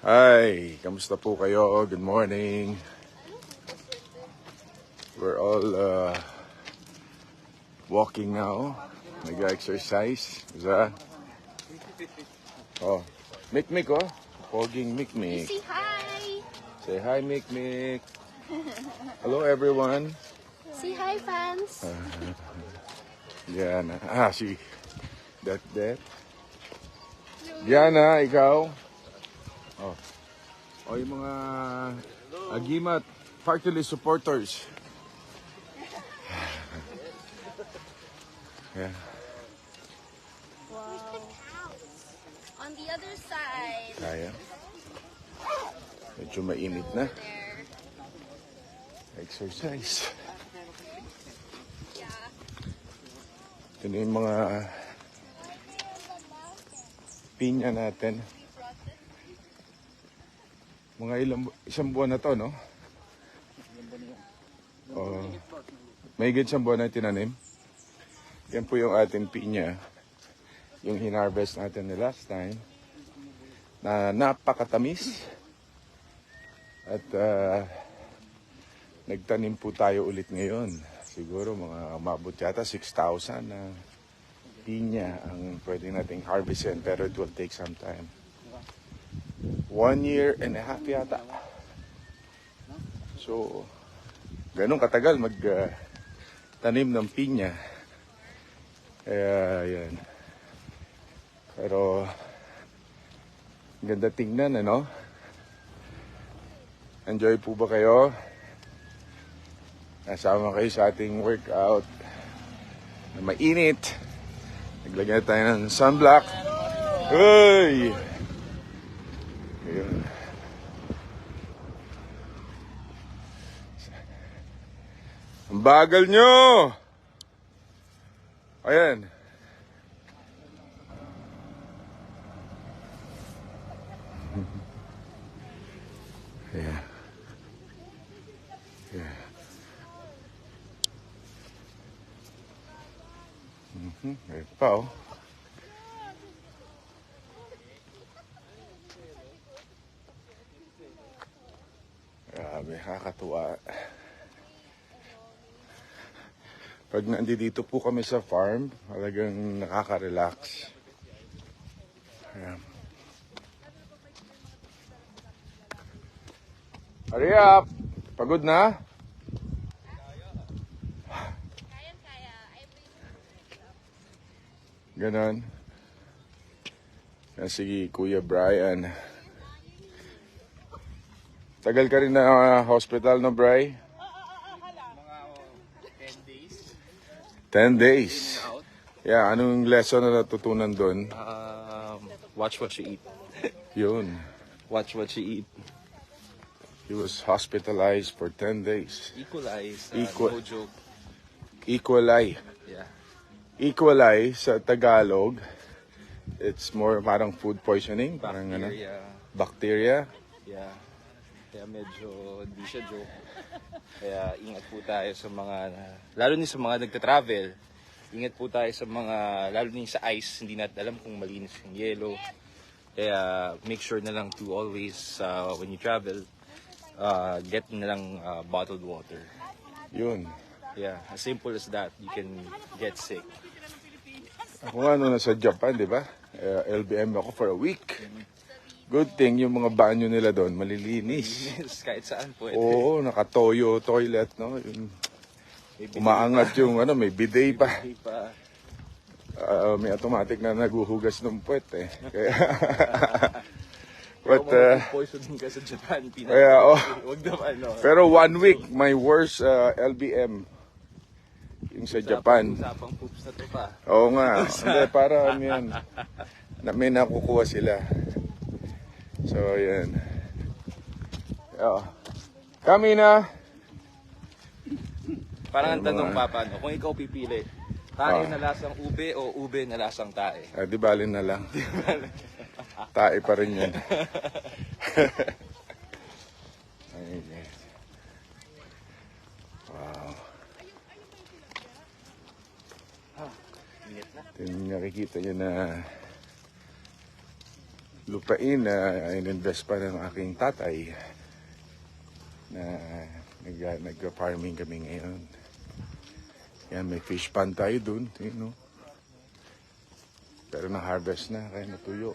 Hi, kamusta po kayo? Good morning. We're all walking now. Nag-exercise. Isa. Oh, Mikmik oh. Poging Mikmik. Say hi! Say hi, Mikmik. Hello, everyone. Say hi, fans! Diana. Si that. Diana, ikaw. Oh, yung mga Agimat Party List supporters. Yeah. Wow. On the other side. Kaya. Medyo mainit na. There. Exercise. Yeah. Ito na yung mga pinya natin. Mga isang buwan na to, no? May isang buwan na tinanim. Yan po yung ating pinya. Yung hinarvest natin the last time. Na napakatamis. At nagtanim po tayo ulit ngayon. Siguro mga umabot yata 6,000 na pinya ang pwede nating harvestin. Pero it will take some time. 1 year and a half yata. So, ganun katagal tanim ng pinya. Kaya, yan. Pero, ganda tingnan, ano? Enjoy po ba kayo? Nasama kayo sa ating workout na mainit. Naglagay tayo ng sunblock. Uy! Ayun. Ang bagal nyo! Ayan. Yeah. Yeah. Ayun pa, oh. Grabe, kakatuwa. Pag nandito po kami sa farm, talagang nakaka-relax. Ayan. Hurry up! Pagod na? Kaya. Ganon. Yan si Kuya Brian. Tagal ka rin na hospital, no, Bri? 10 days. Yeah, anong lesson na natutunan doon? Watch what you eat. Yun. Watch what you eat. He was hospitalized for 10 days. Equalize. Equal- No joke. Equali. Yeah. Equali sa Tagalog, it's more parang food poisoning. Parang ano? Bacteria. Bacteria. Yeah. Kaya medyo hindi siya joke. Kaya ingat po tayo sa mga, lalo ni sa mga nagta-travel. Ingat po tayo sa mga, lalo ni sa ice, hindi natin alam kung malinis yung yelo. Kaya make sure na lang to always, when you travel, get na lang bottled water. Yun. Yeah, as simple as that, you can get sick. Ako nga nasa Japan, di ba? LBM ako for a week. Good thing, yung mga banyo nila doon, malilinis. Yes, kahit saan pwede. Oo, nakatoyo toilet, no? Yung umaangat yung ano, may bidet pa. Hindi pa. May automatic na naguhugas ng puwet eh. Kaya, but, Kung poisoning ka sa Japan, kaya, wag naman, no? pero 1 week, my worst LBM, yung sa Japan. Usapang poops na to pa. Oo nga, hindi, para yan, may nakukuha sila. So, yan. Kami na. Parang ang Ay, tanong mga- pa, paano? Kung ikaw pipili, tae na lasang ube o ube na lasang tae? Di bali na lang. Tae pa rin yan. Ayun. Wow. Ingat na. Ito yung nakikita nyo na lupain na ininvest pa ng aking tatay na nag-farming kami ngayon. Yan, may fish pond tayo dun, you know. Pero na-harvest na, kaya natuyo.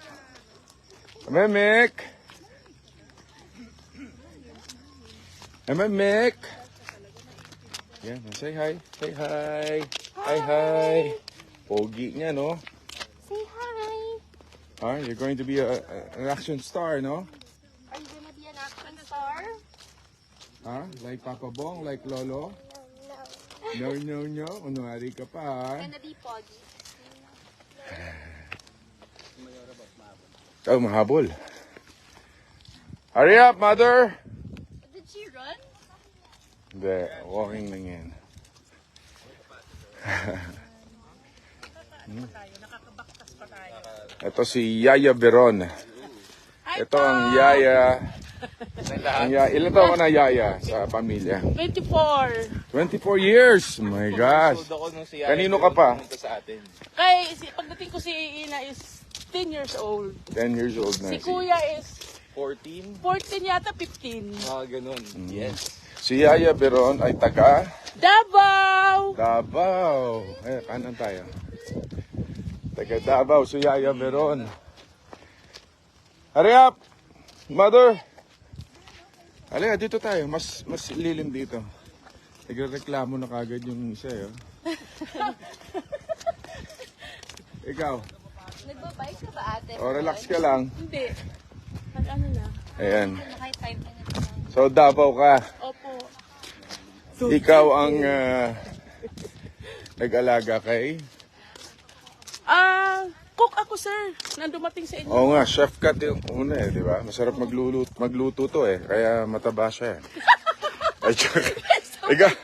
Memek! Memek! Yan, say hi. Say hi. Hi, hi. Pogi niya, no? Say hi. You're going to be an action star, no? Are you gonna be an action star? Like Papa Bong, like Lolo? No. No. Kunwari ka pa, ha? Gonna be Poggy. Oh, mahabol. Hurry up, mother! Did she run? Hindi, walking lang yan. Ito si Yaya Veron. Ito ang Yaya. Ilan taon ka na Yaya sa pamilya? 24. 24 years! Oh my gosh! Sold ako nung si Yaya Kanino ka pa? pumunta sa atin. Pagdating ko si Ina is 10 years old. 10 years old na. Si Kuya is 14? 14 yata, 15. Ganun. Yes. Si Yaya Veron ay taga Davao! Davao. Kanan tayo. Taga Davao, si Yaya Veron. Hurry up! Mother! Halika, dito tayo. Mas lilim dito. Nagreklamo na kagad yung isa, eh. Ikaw, Nagbabike ka ba ate? relax ka lang. Hindi. Ano na? Ayan. Naka 5 minutes na. So, Davao ka. Opo. Ikaw ang nag-alaga kay? Cook ako, sir. Nandumating sa inyo. Oo nga, chef cut yung una eh, di ba? Masarap magluto to eh, kaya mataba siya eh. Ay, ikaw,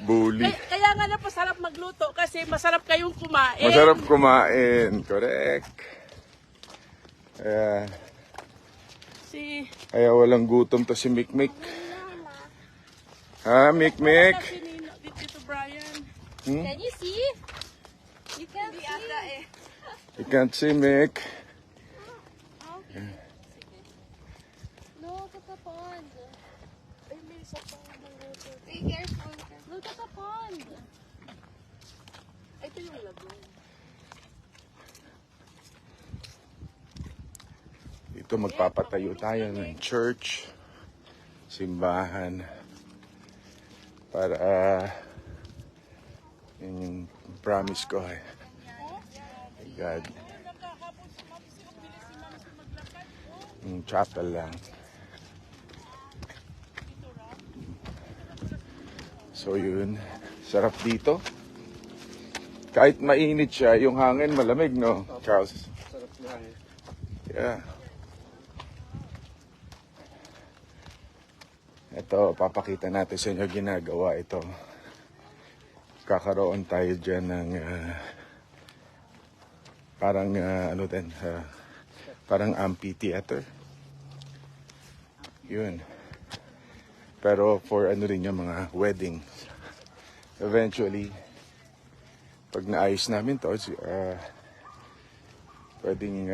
bully. Kaya nga na masarap magluto kasi masarap kayong kumain. Masarap kumain, correct. Kaya walang gutom to si Mikmik. Ha, Mikmik? Si Nino, dito Brian. Can you see? You can't see. You can't see Mick. Look at the pond. Ay, may isa pang magluto. Be careful. Look at the pond. Ito yung lagoon. Dito magpapatayo tayo ng church, simbahan, para yun yung promise ko eh. Kay God. Yung chapel lang. So yun, sarap dito. Kahit mainit siya, yung hangin malamig, no, Charles? Sarap ng hangin. Yeah. Ito, papakita natin sa inyo ginagawa ito. Kakaroon tayo dyan ng parang parang amphitheater. Yun. Pero for ano rin yung mga weddings. Eventually, pag naayos namin to, pwedeng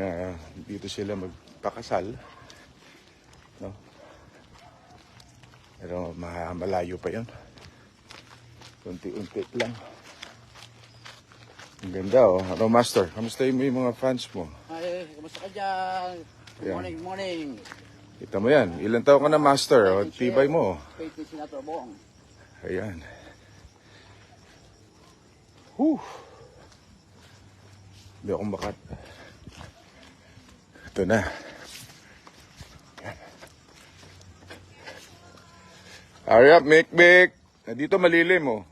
dito sila magpakasal. No? Pero malayo pa yun. Unti-unti lang. Ang ganda oh. Ano, Master? Kamustahin mo yung mga fans mo? Ay, kumusta ka dyan? Good Yeah. morning, morning. Kita mo yan. Ilan taon ka na, Master? O, tibay mo. Faith ni Senator Bong. Ayan. Whew. Hindi ako makat. Ito na. Hurry up, Mick. Dito malilim, oh.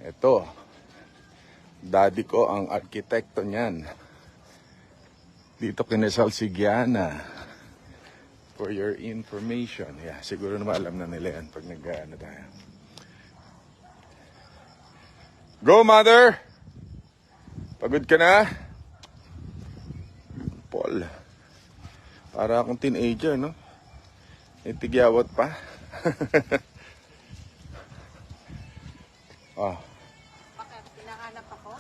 Ito. Daddy ko ang arkitekto niyan. Dito kinasal si Gianna. For your information. Yeah, siguro naman alam na nila yan pag nag-ano tayo. Go, mother! Pagod ka na? Paul. Para akong teenager, no? Itigyawat pa. Bakit? Pinahanap ako?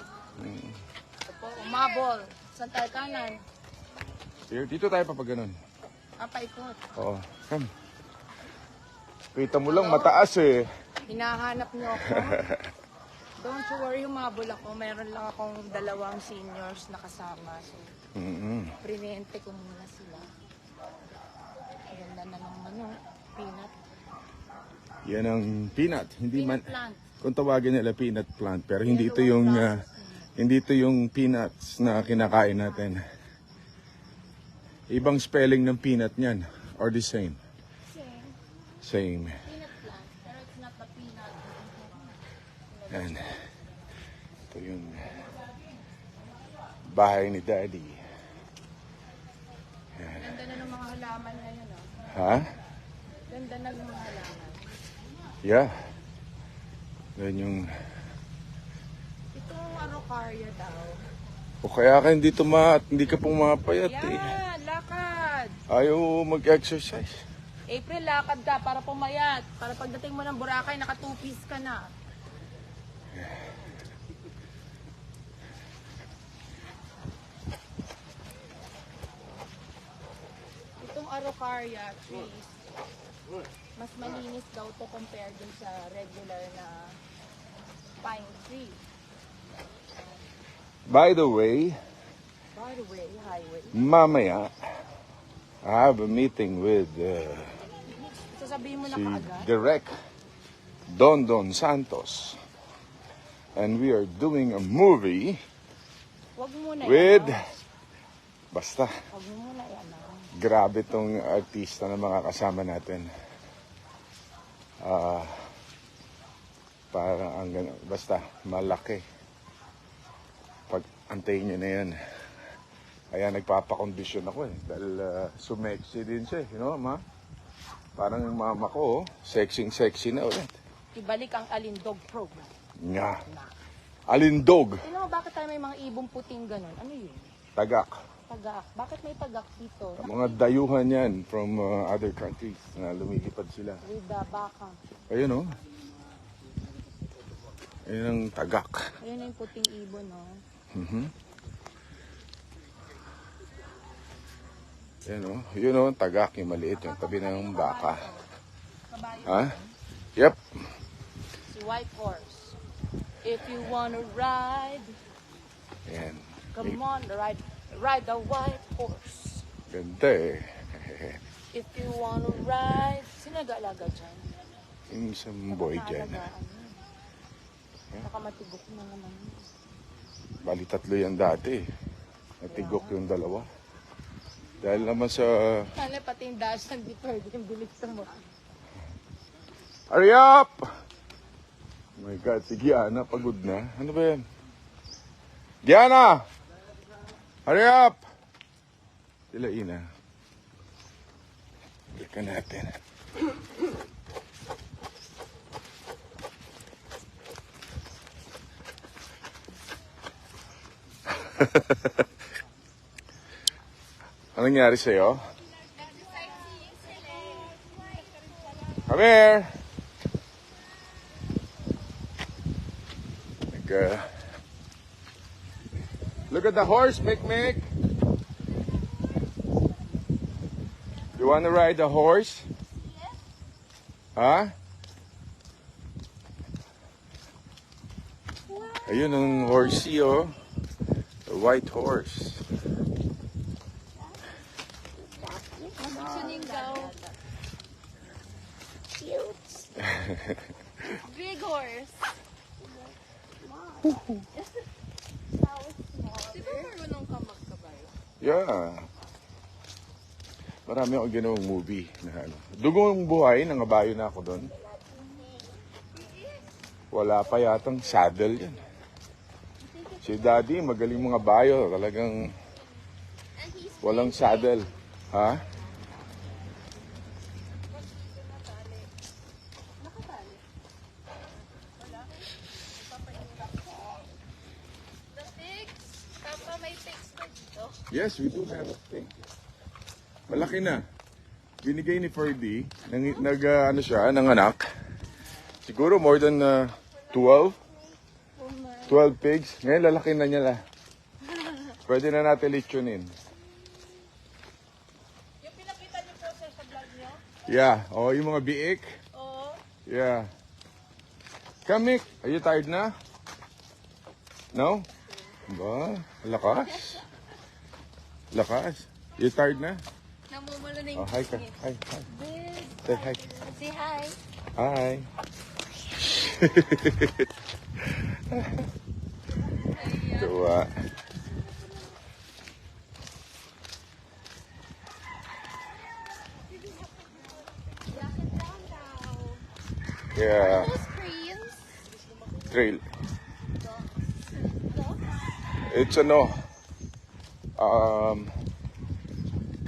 Humabol. Saan tayo kanan? Here, dito tayo papag ganun. Paikot. Oo. Come. Kita mo lang mataas eh. Hinahanap niyo ako. Don't you worry, humabol ako. Meron lang akong 2 seniors na kasama. So, prinente ko muna sila. Ganda na ng peanut. Yan ang peanut. Hindi man, Peanut plant. kung tawagin nila peanut plant. Pero hindi ito yung, hindi ito yung peanuts na kinakain natin. Ibang spelling ng peanut niyan. Or the same? Same. Peanut plant, pero it's not the peanut. Yan. Ito yung bahay ni Daddy. Ganda na ng mga halaman ngayon. Ha? Ganda na ng mga halaman. Yeah. Yan yung... Itong Araucaria daw. O kaya ka hindi hindi ka pumapayat eh. Yan, lakad. Ayaw mag-exercise. April, lakad ka para pumayat. Para pagdating mo ng Boracay, naka 2-piece ka na. Itong Araucaria trees, mas malinis daw to compared dun sa regular na pine tree. By the way, Highway. mamaya, I have a meeting with Sasabihin mo na si kaagad. Direk Don Santos. And we are doing a movie Wag mo na with... yan. Basta, Wag mo muna yan. grabe tong artista na mga kasama natin. Parang ang basta, malaki. Pag antayin nyo na yan. Kaya nagpapakondisyon ako eh. Dahil sumexy din siya, you know, ma? Parang yung mama ko, sexy na ulit. Ibalik ang Alindog program. Nga. Alindog. Tignan mo, bakit tayo may mga ibong puting ganun? Ano yun? Tagak. Tagak. Bakit may tagak dito? Mga dayuhan yan from other countries na lumilipad sila. With the baka. Ayun, oh. Ayun ang tagak. Ayun na yung puting ibon, no? Ayun, oh. Yun, oh. Tagak. Yung maliit. Yung tabi ng baka. Kabayo. Ha? Yep. Si White Horse. If you wanna ride, Ayan. come on, ride the White Horse. Ganda eh. If you wanna ride, sino nag-aalaga dyan? Yung isang boy dyan. Baka matibok na naman. Bali 3 yan dati. Natigok yung 2. Dahil naman sa... Ano, pati yung dash, hindi pwede yung bilis mo. Hurry up! Oh my God, si Gianna, pagod na. Ano ba yan? Gianna! Hurry up! Sila Ina. Balikan natin. Anong nangyari sa'yo? Come here! Look at the horse, Mick. You want to ride the horse? Huh? Ayun ang horsey, oh. The white horse. Cute. Big horse. Di ba marunong ka magkabayo? Yeah. Marami akong ginawang movie na ano. Dugong buhay, nangabayo na ako doon. Wala pa yatang saddle yan. Si Daddy, magaling mga bayo. Talagang And he's walang saddle. Ha? the pigs. Papa, may pigs pa dito. Yes, we do have a thing. Malaki na. Binigay ni Ferdy, ano siya, nanganak. Siguro more than 12. 12 pigs. Ngayon lalaki na niya la. Pwede na natin litsunin. Yung pinakita niyo po sir sa vlog niyo? Yeah. Oh, yung mga biik. Oo. Yeah. Kamik, are you tired na? No? Ba? Lakas. Lakas. You tired na? Namumulo na Oh, yung hi ka. Hi, hi. Big. Say hi. Say hi. Hi. Tuwa. Yeah. Those Koreans. Trail. It's ano,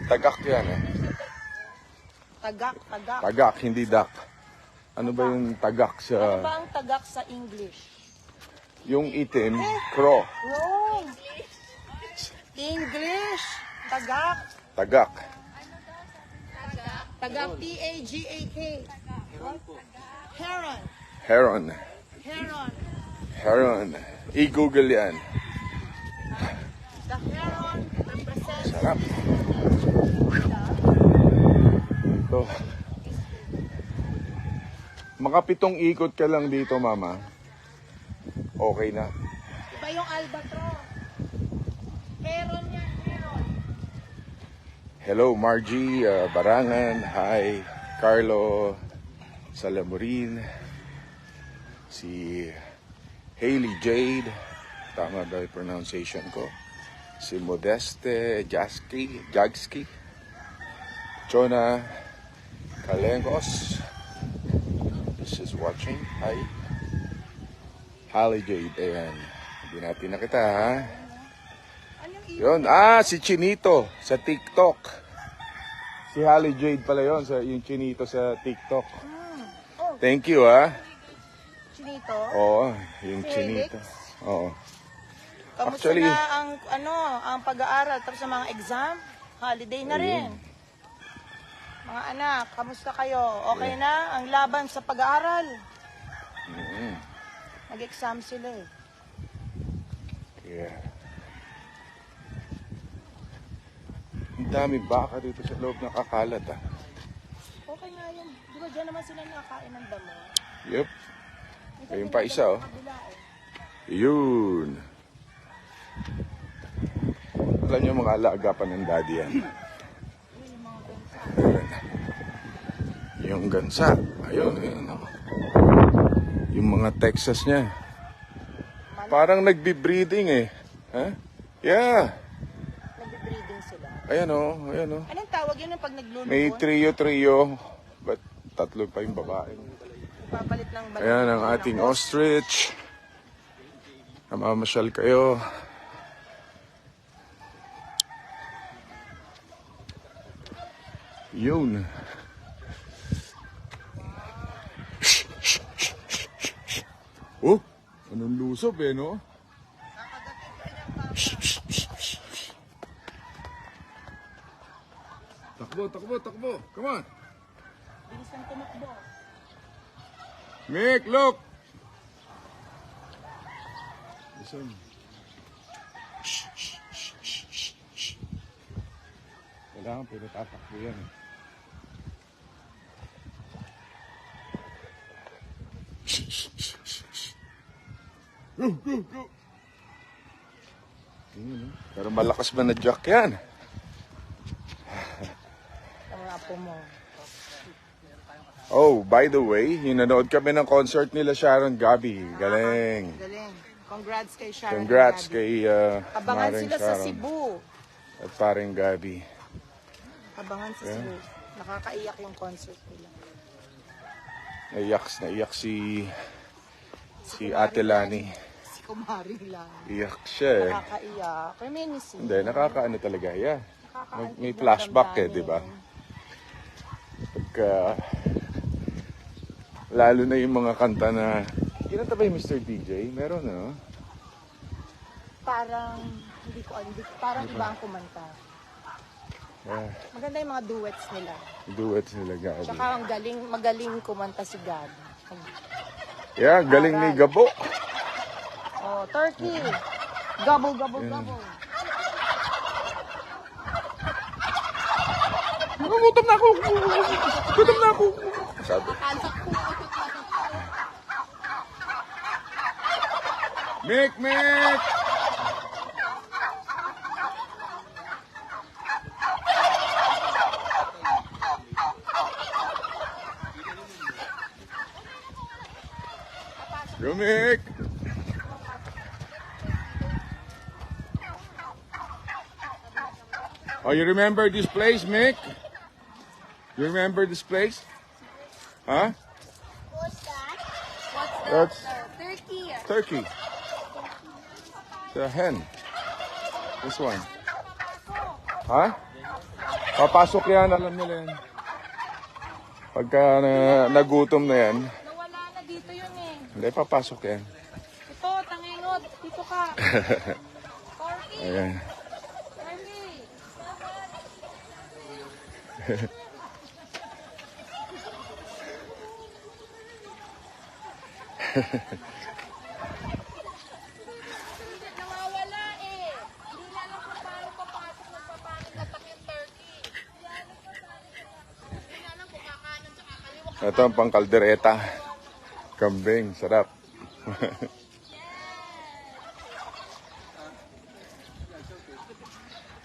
tagak yan eh. Tagak. Tagak, hindi dak. Ano ba yung tagak Ano sa, ba ang tagak sa English? yung itim, crow. Wrong. English. Tagak. Tagak. Tagak. T-A-G-A-K. Heron. Heron. Heron. Heron. I-google yan. The heron represents Sarap. Ito. Mga 7 ikot ka lang dito, mama. Okay na. iba yung albatros. Heron yan, heron. Hello, Margie Barangan. Hi, Carlo Salamurin. Si Hailey Jade. Tama ba yung pronunciation ko? Si Modeste Jagski. Chona Kalengos. This is watching. Hi. Hailey Jade. Ayan. Hindi natin nakita, ha? Yun. Si Chinito sa TikTok. Si Hailey Jade pala yun. Yung Chinito sa TikTok. Thank you, ha? Chinito. Oo, yung Si Chinito. Oo. Kamusta Actually- na ang pag-aaral tapos sa mga exam? Holiday na rin. Mga anak, kamusta kayo? Okay na ang laban sa pag-aaral? Nag-exam sila eh. Yeah. Ang dami baka dito sa loob nakakalat, ah. Okay nga yun. Di ba dyan naman sila nakakain ng damo? Yep. Minsan Ayun pa isa, oh. sa kabila, eh. Yun. Alam niyo mga alaga pa ng daddy yan. Ayun. Yung gansa. Ayun, ayun. Oh. Yung mga Texas niya. Parang nagbi-breeding eh. Ha? Yeah. Nag-breeding sila. Ayan oh, ayan oh. Anong tawag yun yung pag naglulubon? May trio. But 3 pa yung babae. Papalit ng balon. Ayan ang ating ostrich. Namamasyal kayo. Yun. Oh, anong lusob eh, no? Takbo. Come on. Bilis ng tumakbo. Mick, look! Listen. Kailangan pinatatakbo yan eh. Go! Yun, no? Pero malakas ba na jack yan? Ang apo mo. Oh, by the way, hinanood kami ng concert nila Sharon Gabi. Galing. Galing. Congrats kay Sharon. Congrats and Gabi. kay Abangan Maring sila sa Sharon Cebu. at paring Gabi. Abangan sa Cebu. Nakakaiyak yung concert nila. Naiyak si Ate Lani. Si Kumari lang. Iyak siya eh. Nakakaiyak. Reminiscing. Hindi, nakakaano talaga. Yeah. Nakakaantig May ng flashback eh, damdamin. di ba? Pagka, lalo na yung mga kanta na, kinanta ba yung Mr. DJ? Meron, no? Parang, hindi ko alam. Parang iba ang kumanta. Yeah. Maganda yung mga duets nila. Duets nila, Gabi. Tsaka ang magaling kumanta si Gabi. Yeah, galing ni Gabo. Oh, Turkey. Gobble. gutom na ako. Gutom na ako. Sabi. Mick, Mick! Go, Mick! Oh, you remember this place, Mick? You remember this place? Huh? What's that? That's Turkey. turkey. It's a hen. This one. Huh? Papasok yan, alam nila yan. Pagka nagutom na yan, Nawala na dito yun eh. hindi, papasok yan. Ito, tangingot. Dito ka. Corky. Ayan. Corky. Nawawala eh. Hindi na alam kung paano papasok ng papanak yung turkey. Hindi na alam kung kakanan sa kakaliwa. Ito ang pangkaldereta. Kambing, sarap.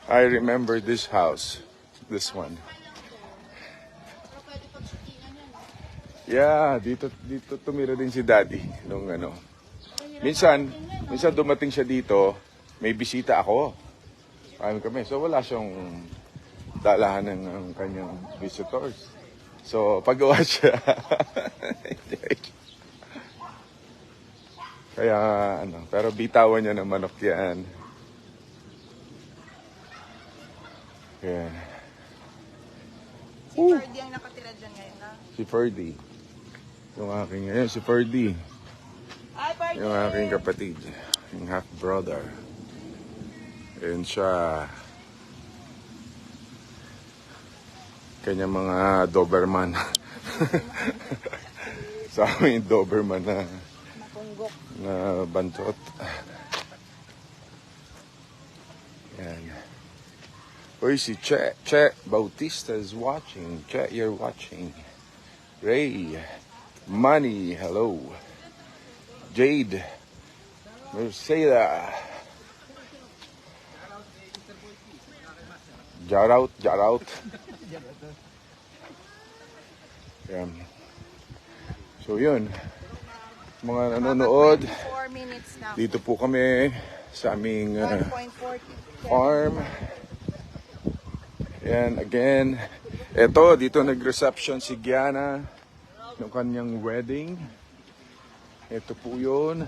I remember this house. This one. Yeah, dito tumira din si Daddy nung ano. Minsan dumating siya dito, may bisita ako. Kami. So wala siyang dalahan ng kanyang visitors. So pagawa siya. Kaya ano, pero bitawan niya ng manok yan. Yan. Si Ferdy ang nakatira dyan ngayon, ha? Si Ferdy. Yung aking, ayun, si Ferdy. Ay, Ferdy! Yung aking kapatid. Yung half-brother. Ayun siya. Kanya mga Doberman. Sa amin, Doberman na Mapunggok. na bantot. Yan. Uy, si Che Bautista is watching. Che, you're watching. Ray, Manny, hello. Jade, Mercedes. Jar out. Yan. So yun, mga nanonood, 4 minutes na. dito po kami sa aming 1.40. farm. And again, eto, dito nag-reception si Gianna ng kanyang wedding. Ito po yun.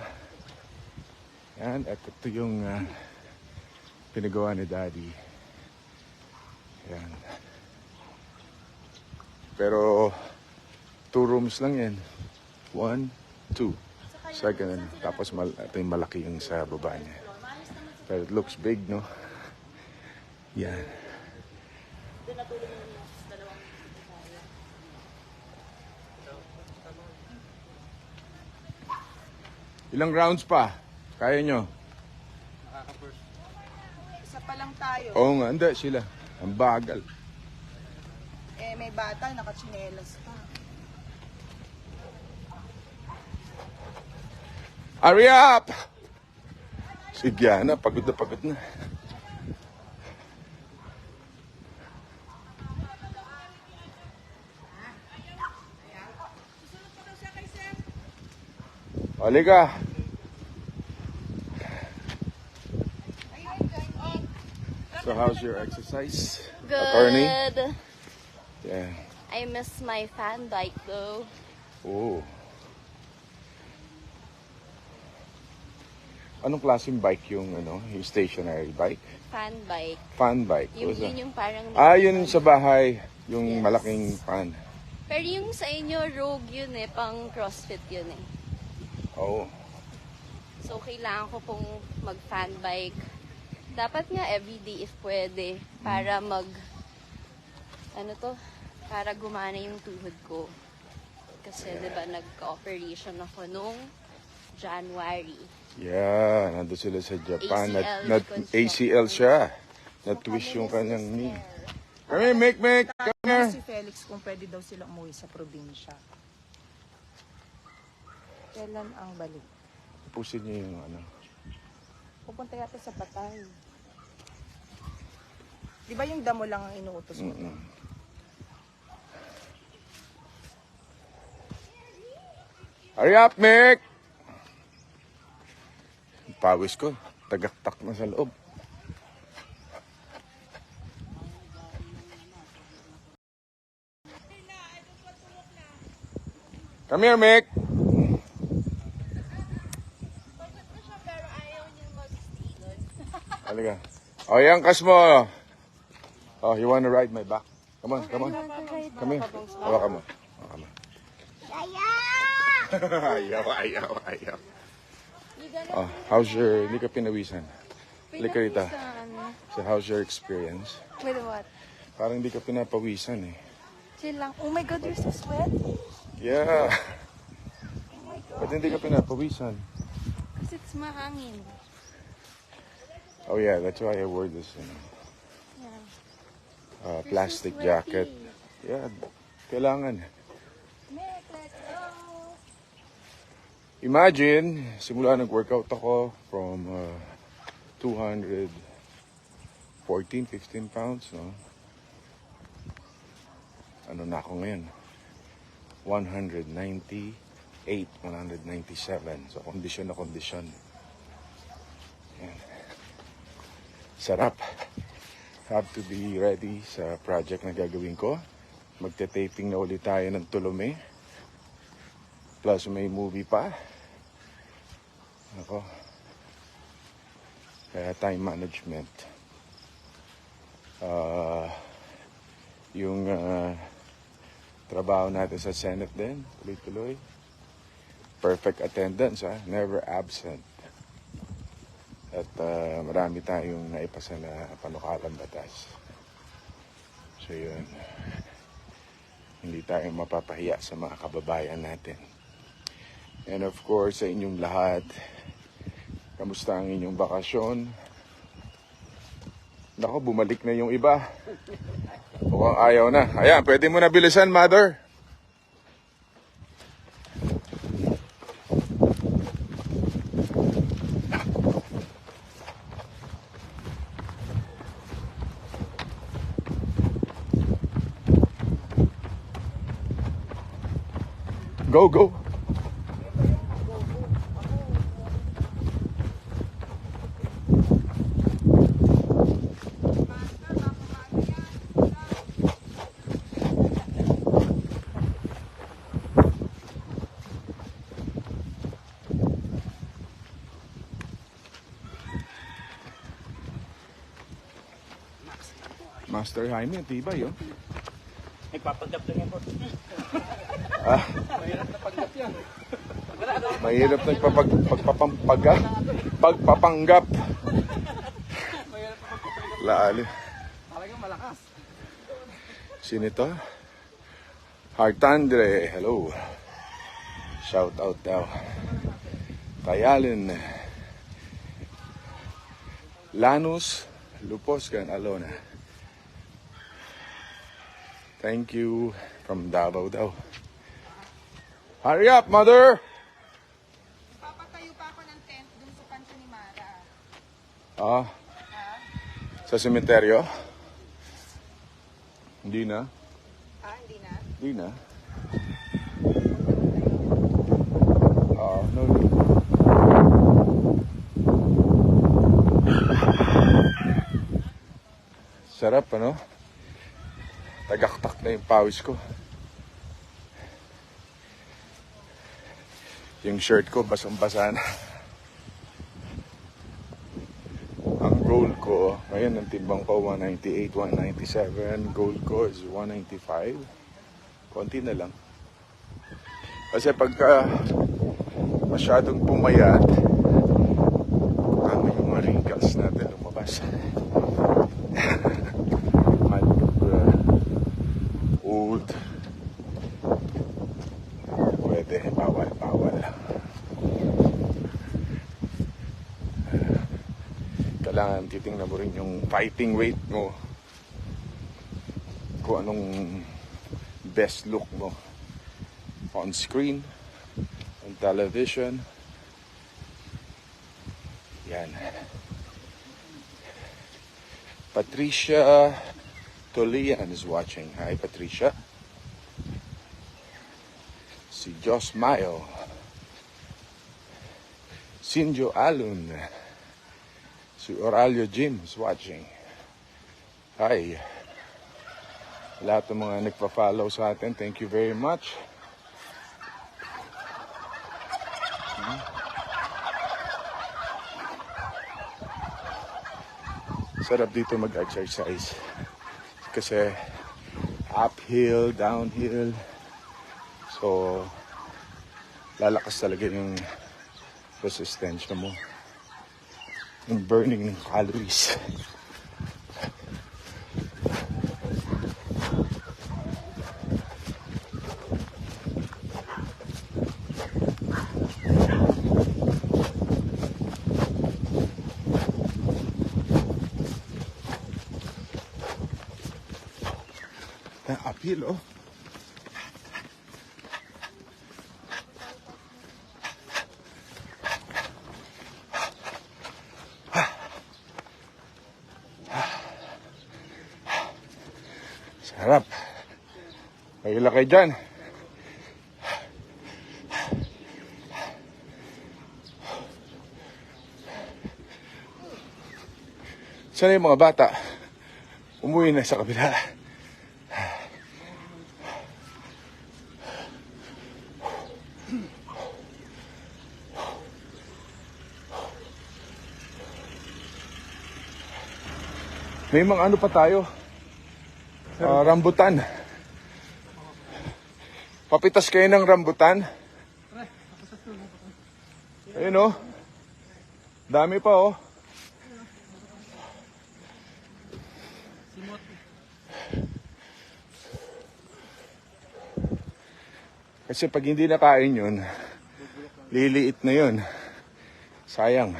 Yan, ito yung pinagawa ni Daddy. Yan. Pero 2 rooms lang yan. 1, 2. Second, tapos ito yung malaki yung sa baba niya. Pero it looks big, no? Yan. Ilang rounds pa? Kaya nyo? Isa pa lang tayo. Oo nga, hindi sila. Ang bagal. Eh, may bata, nakachinelas pa. Hurry up! Si Gianna, pagod na pagod na. Halika. So how's your exercise? Good. Attorney? Yeah. I miss my fan bike though. Oh. Anong klaseng bike yung yung stationary bike? Fan bike. Fan bike. Yung, What's that? yun yung parang... Yun sa bahay. Yung Yes. malaking fan. Pero yung sa inyo, Rogue yun eh. Pang CrossFit yun eh. Oo. So, kailangan ko pong mag-fan bike. Dapat nga everyday if pwede. Para para gumana yung tuhod ko. Kasi, di ba, nagka-operation ako nung January. Yeah, nandun sila sa Japan. ACL ACL reconstruction. siya. Na-twist yung kanyang knee. Come here, Mick. Come here. Si Felix kung pwede daw sila umuwi sa probinsya. Kailan ang balik? Pusin niyo yung ano. Pupunta yata sa Patay. Di ba yung damo lang ang inuutos mo? Hurry up, Mick! Pawis ko. Tagaktak na sa loob. Come here, Mick! Pero ayaw niya mag-steal. Halika. Oh, yung kas mo. Oh, you wanna ride my back? Come on, come on. Come here. Hawakan mo. Hawakan mo. Ayaw. Oh, how's your, hindi ka pinawisan? Halika rito. So, how's your experience? With what? Parang hindi ka pinapawisan eh. Chill lang. Oh my God, you're so sweat. Yeah. Ba't hindi ka pinapawisan? Kasi it's mahangin. Oh yeah, that's why I wore this, plastic jacket. Yeah, kailangan. Imagine, simula nag-workout ako from 214, 15 pounds, no? Ano na ako ngayon? 198, 197. So, kondisyon na kondisyon. Yan. Sarap. Have to be ready sa project na gagawin ko. Magte-taping na ulit tayo ng Tulome. Plus, may movie pa. Ako. Kaya time management. Yung trabaho natin sa Senate din, tuloy-tuloy. Perfect attendance, ha? Never absent. At marami tayong naipasa na panukalang batas. So yun, hindi tayo mapapahiya sa mga kababayan natin. And of course, sa inyong lahat, kamusta ang inyong bakasyon? Nako, bumalik na yung iba. Mukhang ayaw na. Ayan, pwede mo na bilisan, mother. Go, go. Master Jaime, tibay, oh. Nagpapanggap lang yan po. Mahirap na pagpapanggap. Laali. Talagang malakas. Sino ito? Hartandre, hello. Shout out daw. Tayalin. Lanus, Luposcan, Alona. Thank you from Davao daw. Hurry up, mother! Papatayo pa ako ng tent dun sa kanto ni Mara. Ah, sa sementeryo? Hindi na. Hindi na? Hindi na. No. Sarap, ano? Tagaktak na yung pawis ko. Yung shirt ko, basang-basa na. Ang goal ko, ngayon ang timbang ko, 198, 197. Goal ko is 195. Konti na lang. Kasi pagka masyadong pumayat, tama yung mga wrinkles natin lumabas. Old. Pwede, bawal. Kailangan titingnan mo rin yung fighting weight mo. kung anong best look mo on screen, on television. Yan. Patricia Tolian is watching. Hi, Patricia. Si Jos Mayo. Sinjo Alun. Si Oralio Jim is watching. Hi. Lahat ng mga nagpa-follow sa atin, thank you very much. Sarap dito mag-exercise. Kasi uphill, downhill. So, lalakas talaga yung resistensya mo. Yung burning ng calories. Uphill, oh. Sarap. Pagila kayo dyan. Sana yung mga bata umuwi na sa kabila. May mga ano pa tayo. Rambutan. Papitas kayo ng rambutan. Ayun oh. Dami pa oh. Kasi pag hindi nakain yun, liliit na yun. Sayang.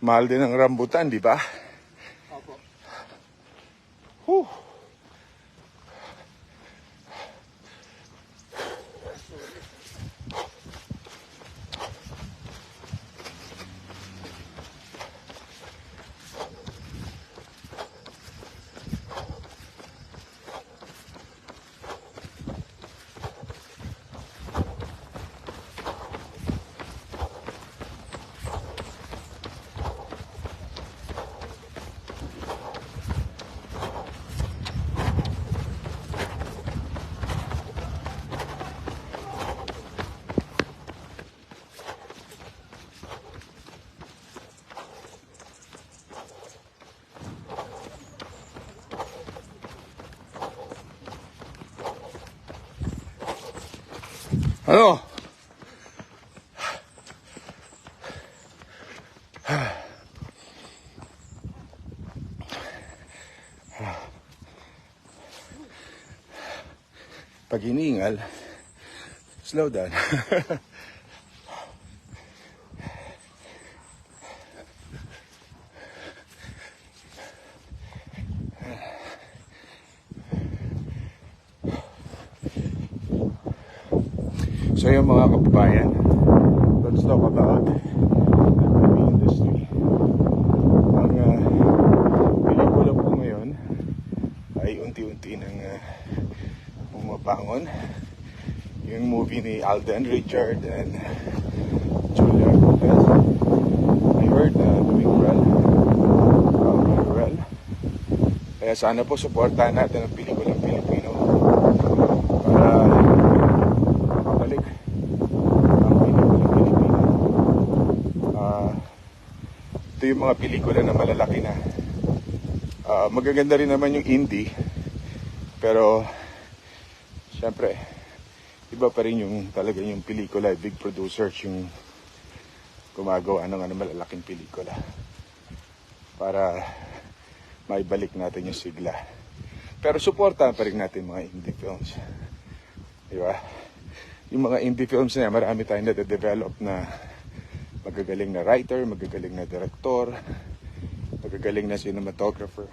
Mahal din ang rambutan, di ba? Opo. Whew. Ano? Pag hiningal, slow down. So yung mga kababayan, let's talk about the movie industry. Ang pelikula po ngayon ay unti-unti nang bumabangon. Yung movie ni Alden Richard and Julia Cortez, I heard doing well. Kaya sana po supportahan natin ang pelikulang Pilipino para makabalik ang pelikulang Pilipino. Ito yung mga pelikula na malalaki na. Magaganda rin naman yung indie, pero syempre iba pa rin yung talaga yung pelikula, big producers yung gumagawa ng malalaking pelikula para maibalik natin yung sigla. Pero suportahan pa rin natin mga indie films. Diba? Yung mga indie films na yan, marami tayong na-develop na magagaling na writer, magagaling na director, magagaling na cinematographer.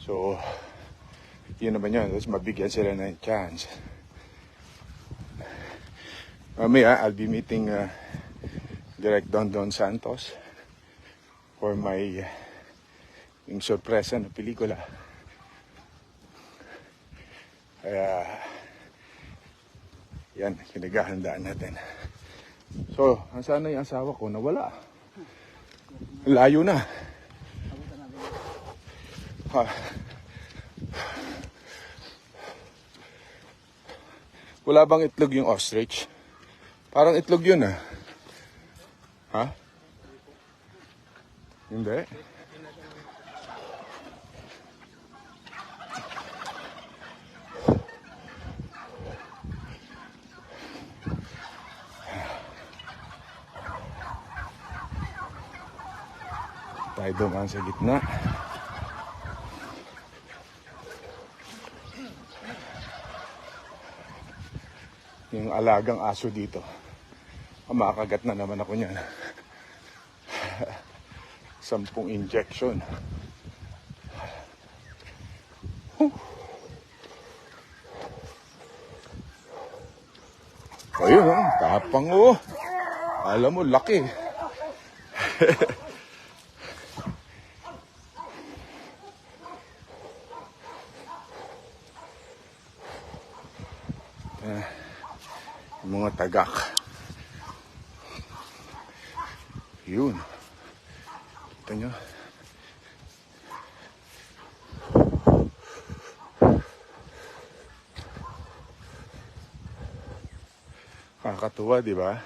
So, yun naman yun. Tapos mabigyan sila ng chance. Mamaya, I'll be meeting Direct Don Santos for my yung sorpresa na pelikula. Kaya, yan, kinagahandaan natin. So, nasaan na yung asawa ko? Nawala. Layo na. Ha. Wala bang itlog yung ostrich? Parang itlog yun ah. Ha? Hindi. Tayo dumaan sa gitna. Yung alagang aso dito. Makagat na naman ako niyan. 10 injection. Ayun oh, tapang oh. Alam mo, laki. Yung mga tagak. Yun. Kita nyo. Nakakatuwa, di ba?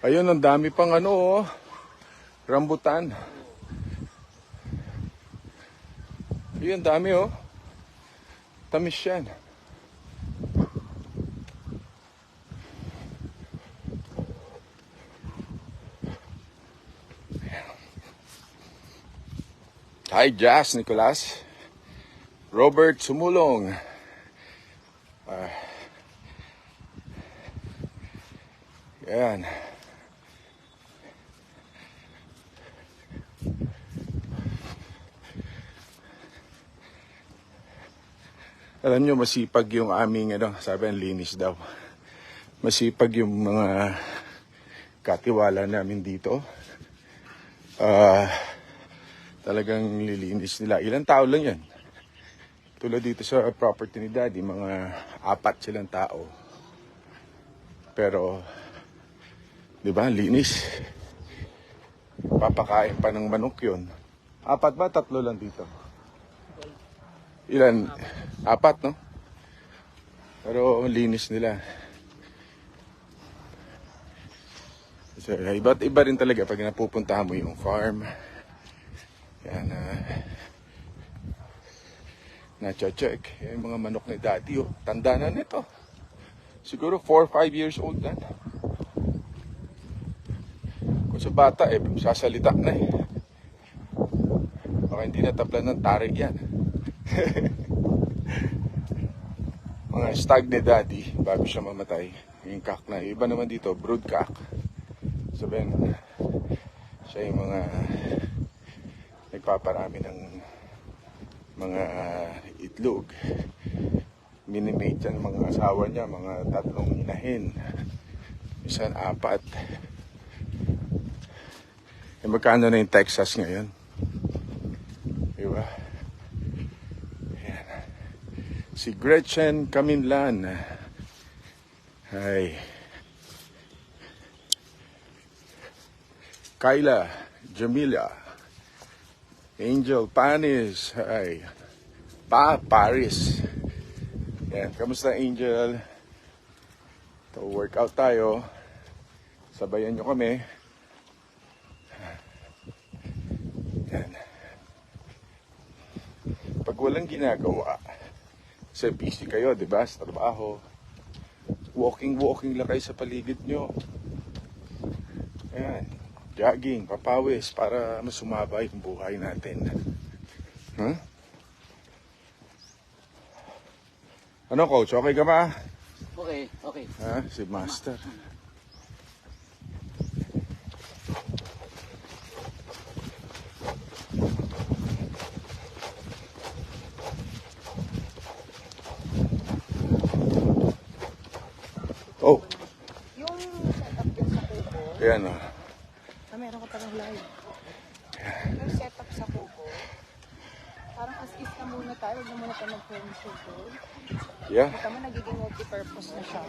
Ayun, ang dami pang ano, oh, rambutan. Ayun, dami, oh. Tamis yan. Hi, Jazz, Nicolas. Robert Sumulong. Yan. Alam nyo, masipag yung aming, sabi ang linis daw. Masipag yung mga katiwala namin dito. Talagang lilinis nila. Ilang tao lang yan. Tulad dito sa property ni Daddy, mga 4 silang tao. Pero, di ba, linis. Papakain pa ng manok yun. 4 ba? 3 lang dito. Ilan? 4, no? Pero linis nila. So, iba't iba rin talaga pag napupuntahan mo yung farm. Yan, na-check. Yung mga manok ni Daddy, oh. Tanda na nito. Siguro 4 or 5 years old na. Kung sa bata, sasalita na eh. Baka hindi natablan ng tarik yan. Mga stag ni Daddy bago siya mamatay. Yung cock na. Iba naman dito, brood cock. Sabihin, siya yung mga nagpaparami ng mga itlog. Minimate yan mga asawa niya, mga 3 inahin. Minsan 4. Magkano na yung Texas ngayon? Diba? Ayan. Si Gretchen Caminlan. Hi. Kyla Jamila. Angel Panis. Hi. Paris. Yan. Kamusta, Angel? Ito, workout tayo. Sabayan nyo kami. Yan. Pag walang ginagawa, kasi busy kayo, di ba? Sa trabaho. Walking lang kayo sa paligid nyo. Ayan. Jogging, papawis, para mas sumaba yung buhay natin. Huh? Ano, Coach? Okay ka ba? Okay. Ha? Si Master. Ayan, oh. Meron ka palang live. Yung setup sa kuko. Parang as is na muna tayo. Huwag na muna tayo mag-phone shoot. Yeah. Kita mo, nagiging multi-purpose na siya.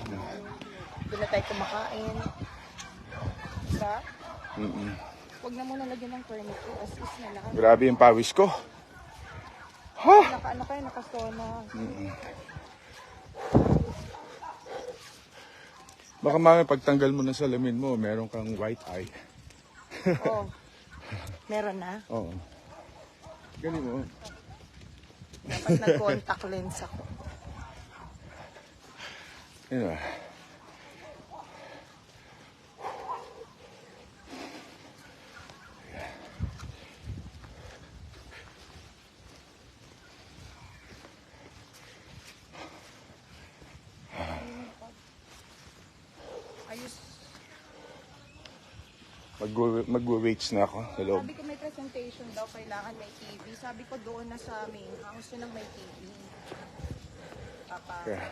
Doon na tayo kumakain. Diba? Huwag na muna lagyan ng furniture. As is na lang. Grabe yung pawis ko. Ha? Naka-ano kayo, nakasona. Baka mami pagtanggal mo ng salamin mo, meron kang white eye. Oh. Meron na. Oo. Galing mo. Dapat nag-contact lens ako. Yun ah. Ayos. Magwa-waits na ako sa loob. Sabi ko may presentation daw, kailangan may TV. Sabi ko doon na sa main house, yun ang may TV. Papa. Yeah.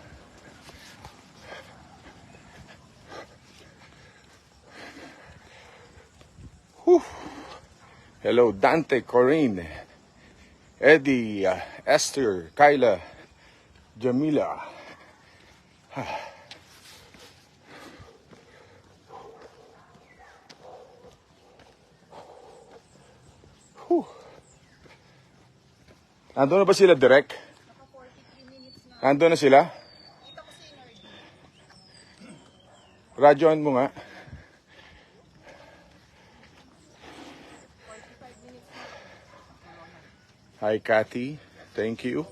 Whew. Hello, Dante, Corinne, Eddie, Esther, Kyla, Jamila. Whew. Nandun na ba sila direct? Nandun na sila? Radyoan mo nga. Hi, Cathy. Thank you.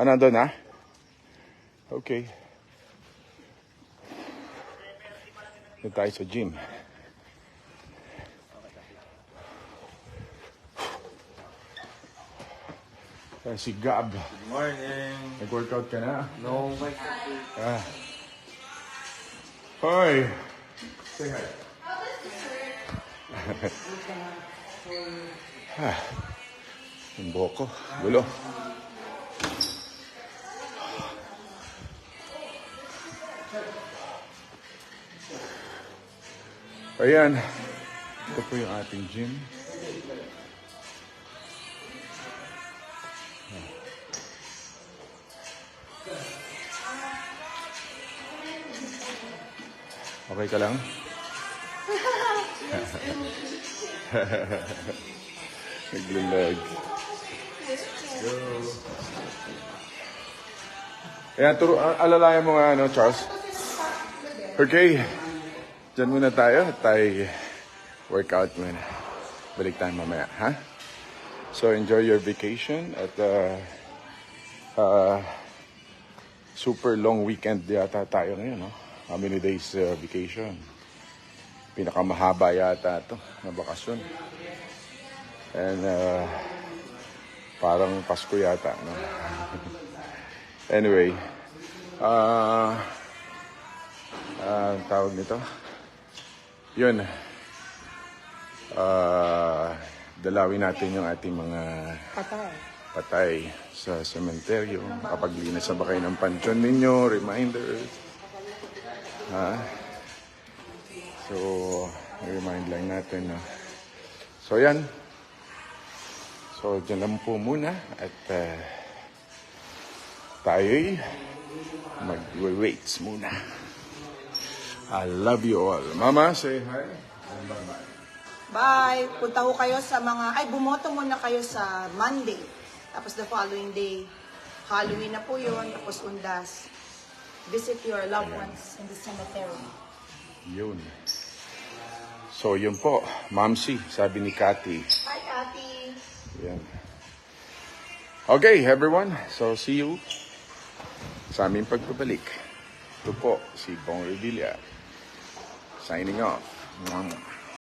Nandun na? Okay. Doon tayo sa gym. Si Gab. Good morning. Nag-workout ka na? No, Ah. Hoy! Say hi. Yung buhok ko. Gulo. Ayan. Ito po yung ating gym. Okay ka lang? Naglalag. Go. Ayan, alalayan mo nga, ano, Charles? Okay. Diyan muna tayo. Tayo workout muna. Balik tayo mamaya, ha? So, enjoy your vacation at super long weekend yata tayo ngayon, no? How many days vacation? Pinakamahaba yata ito na bakasyon. And parang Pasko yata, no? Anyway, tawag nito. Yun. Dalawin natin yung ating mga patay sa sementeryo. Kapaglinis sa bakay ng pansyon ninyo, reminders. Ha? So, remind lang natin na. So, yan. So, dyan lang po muna. At tayo'y mag-weights muna. I love you all. Mama, say hi. And bye-bye. Bye! Punta ho kayo sa mga... bumoto muna kayo sa Monday. Tapos the following day, Halloween na po yun. Tapos undas. Visit your loved ones in the cemetery. Yun. So, yun po. Mamsi, sabi ni Cathy. Hi, Cathy! Yan. Okay, everyone. So, see you sa aming pagbabalik. Ito po, si Bong Revilla. Signing off. Mwah.